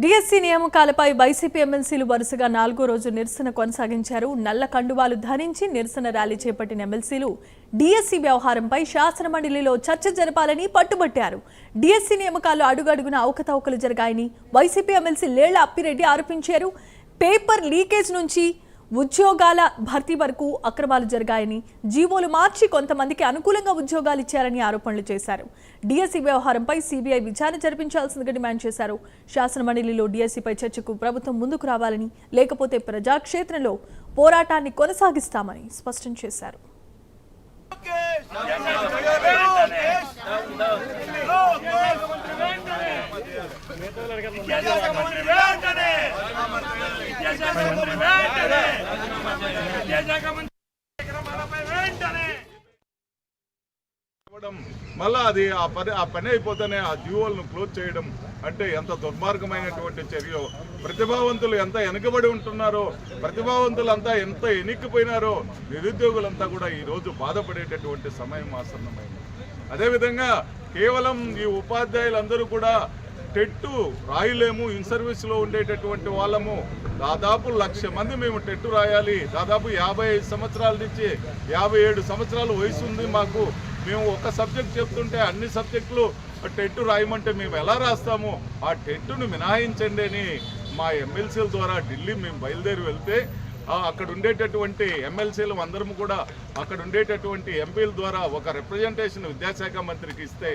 DSC నియామకాలపై YCP ఎమ్మెల్సీలు వరుసగా 4వ రోజు నిరసన కొనసాగించారు. నల్ల కండువాలు ధరించి నిరసన ర్యాలీ చేపట్టిన ఎమ్మెల్సీలు డిఎస్సి వ్యవహారంపై శాసనమండలిలో చర్చ జరపాలని పట్టుబట్టారు. డిఎస్సి నియామకాల్లో అడుగడుగున అవకతవకలు జరిగాయని వైసీపీ ఎమ్మెల్సీ లేళ్ల అప్పిరెడ్డి ఆరోపించారు. పేపర్ లీకేజ్ నుంచి ఉద్యోగాల భర్తీ వరకు అక్రమాలు జరిగాయని, జీవోలు మార్చి కొంతమందికి అనుకూలంగా ఉద్యోగాలు ఇచ్చారని ఆరోపణలు చేశారు. డిఎస్సి వ్యవహారంపై సిబిఐ విచారణ జరిపించాల్సిందిగా డిమాండ్ చేశారు. శాసనమండలిలో డిఎస్సిపై చర్చకు ప్రభుత్వం ముందుకు రావాలని, లేకపోతే ప్రజాక్షేత్రంలో పోరాటాన్ని కొనసాగిస్తామని స్పష్టం చేశారు. మళ్ళా అది ఆ పని అయిపోతేనే ఆ జీవోలను క్లోజ్ చేయడం అంటే ఎంత దుర్మార్గమైనటువంటి చర్య. ప్రతిభావంతులు ఎంత వెనుకబడి ఉంటున్నారో, ప్రతిభావంతులంతా ఎంత ఎన్నికపోయినారో, నిరుద్యోగులంతా కూడా ఈరోజు బాధపడేటటువంటి సమయం ఆసన్నమైంది. అదేవిధంగా కేవలం ఈ ఉపాధ్యాయులందరూ కూడా టెట్టు రాయలేము, ఇన్ సర్వీస్లో ఉండేటటువంటి వాళ్ళము దాదాపు 1,00,000 మంది మేము టెట్టు రాయాలి. దాదాపు 55 సంవత్సరాల నుంచి 57 సంవత్సరాల వయసు ఉంది మాకు. మేము ఒక సబ్జెక్ట్ చెప్తుంటే అన్ని సబ్జెక్టులు టెట్టు రాయమంటే మేము ఎలా రాస్తాము? ఆ టెట్టును మినహాయించండి అని మా ఎమ్మెల్సీల ద్వారా ఢిల్లీ మేము బయలుదేరి వెళ్తే అక్కడ ఉండేటటువంటి ఎమ్మెల్సీలు అందరం కూడా అక్కడ ఉండేటటువంటి ఎంపీల ద్వారా ఒక రిప్రజెంటేషన్ విద్యాశాఖ మంత్రికి ఇస్తే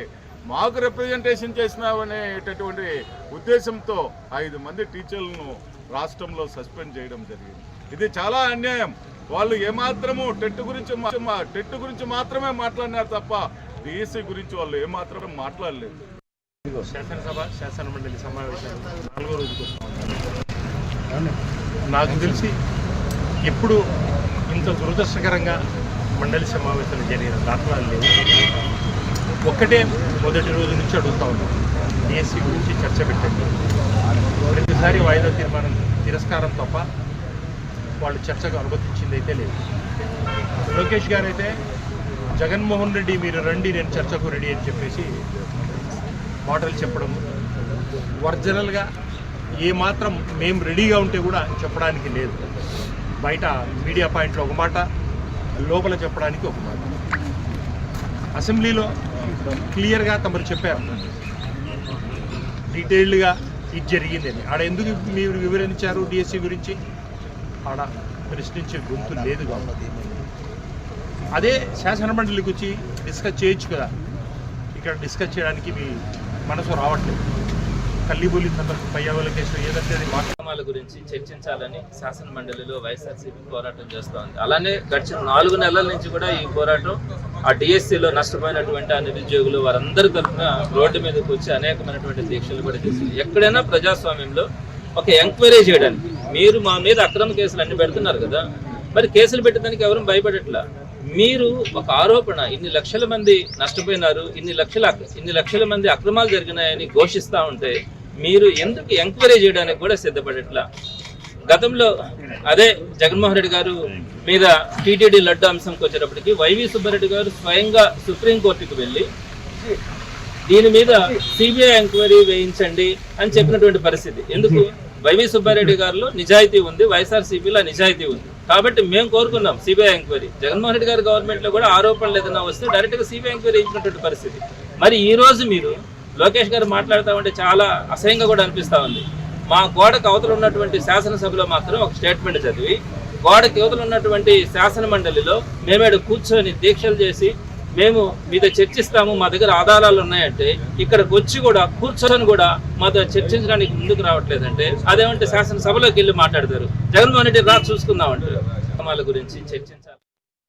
మాకు రిప్రజెంటేషన్ చేసినామనేటటువంటి ఉద్దేశంతో 5 మంది టీచర్లను రాష్ట్రంలో సస్పెండ్ చేయడం జరిగింది. ఇది చాలా అన్యాయం. వాళ్ళు ఏమాత్రము టెట్ గురించి మాత్రమే మాట్లాడినారు తప్ప డిఎస్సి గురించి వాళ్ళు ఏమాత్రం మాట్లాడలేదు. శాసనసభ శాసనమండలి సమావేశాలు 4వ రోజుకు నాకు తెలిసి ఎప్పుడు ఇంత దురదృష్టకరంగా మండలి సమావేశాలు జరిగిన దాఖలాలు లేవు. ఒక్కటే మొదటి రోజు నుంచి అడుగుతా ఉన్నాం, డిఎస్సి గురించి చర్చ పెట్టండి. ప్రతిసారి వాయిదా తీర్మానం తిరస్కారం తప్ప వాళ్ళు చర్చకు అనుమతించింది అయితే లేదు. లోకేష్ గారు అయితే జగన్మోహన్ రెడ్డి మీరు రండి నేను చర్చకు రెడీ అని చెప్పేసి మాటలు చెప్పడం, ఒరిజినల్గా ఏమాత్రం మేము రెడీగా ఉంటే కూడా చెప్పడానికి లేదు. బయట మీడియా పాయింట్లో ఒక మాట, లోపల చెప్పడానికి ఒక మాట. అసెంబ్లీలో క్లియర్గా తమరు చెప్పారు డీటెయిల్డ్గా ఇది జరిగిందని. ఆడ ఎందుకు మీరు వివరించారు డిఎస్సి గురించి? ఆడ ప్రశ్నించే గొంతు లేదు కాబట్టి అదే శాసనమండలికి వచ్చి డిస్కస్ చేయొచ్చు కదా. ఇక్కడ డిస్కస్ చేయడానికి మీ మనసు రావట్లేదు. కల్లిబోలి పయ్యావల కేసులో ఏదంటే మాధ్యమాల గురించి చర్చించాలని శాసన మండలిలో వైఎస్ఆర్సీపీ పోరాటం చేస్తూ ఉంది. అలానే గడిచిన 4 నెలల నుంచి కూడా ఈ పోరాటం ఆ డిఎస్సిలో నష్టపోయినటువంటి ఆ నిరుద్యోగులు వారందరి తరఫున రోడ్డు మీదకి వచ్చి అనేకమైనటువంటి దీక్షలు కూడా చేసింది. ఎక్కడైనా ప్రజాస్వామ్యంలో ఒక ఎంక్వైరీ చేయడానికి మీరు మా మీద అక్రమ కేసులు అన్ని పెడుతున్నారు కదా, మరి కేసులు పెట్టడానికి ఎవరు భయపడట్లా. మీరు ఒక ఆరోపణ ఇన్ని లక్షల మంది నష్టపోయినారు, ఇన్ని లక్షల మంది అక్రమాలు జరిగినాయని ఘోషిస్తూ ఉంటే మీరు ఎందుకు ఎంక్వైరీ చేయడానికి కూడా సిద్ధపడట్లా? గతంలో అదే జగన్మోహన్ రెడ్డి గారు మీద టీటీడీ లడ్డు అంశంకి వచ్చేటప్పటికి వైవి సుబ్బారెడ్డి గారు స్వయంగా సుప్రీంకోర్టుకు వెళ్ళి దీని మీద సిబిఐ ఎంక్వైరీ వేయించండి అని చెప్పినటువంటి పరిస్థితి. ఎందుకు? వైవి సుబ్బారెడ్డి గారిలో నిజాయితీ ఉంది, వైఎస్ఆర్సీపీలో నిజాయితీ ఉంది కాబట్టి మేము కోరుకున్నాం సిబిఐ ఎంక్వైరీ. జగన్మోహన్ రెడ్డి గారి గవర్నమెంట్లో కూడా ఆరోపణలు ఏదైనా వస్తే డైరెక్ట్గా సిబిఐ ఎంక్వైరీ ఇచ్చినటువంటి పరిస్థితి. మరి ఈ రోజు మీరు లోకేష్ గారు మాట్లాడుతూ ఉంటే చాలా అసహ్యంగా కూడా అనిపిస్తూ ఉంది. మా గోడకు అవతల ఉన్నటువంటి శాసనసభలో మాత్రం ఒక స్టేట్మెంట్ చదివి గోడకి అవతల ఉన్నటువంటి శాసన మండలిలో మేమేడు కూర్చొని దీక్షలు చేసి మేము మీతో చర్చిస్తాము, మా దగ్గర ఆధారాలు ఉన్నాయంటే ఇక్కడికి వచ్చి కూడా కూర్చొని కూడా మాతో చర్చించడానికి ముందుకు రావట్లేదంటే అదేమంటే శాసనసభలోకి వెళ్ళి మాట్లాడతారు. జగన్మోహన్ రెడ్డి చూసుకుందామంటారు. గురించి చర్చించాలి.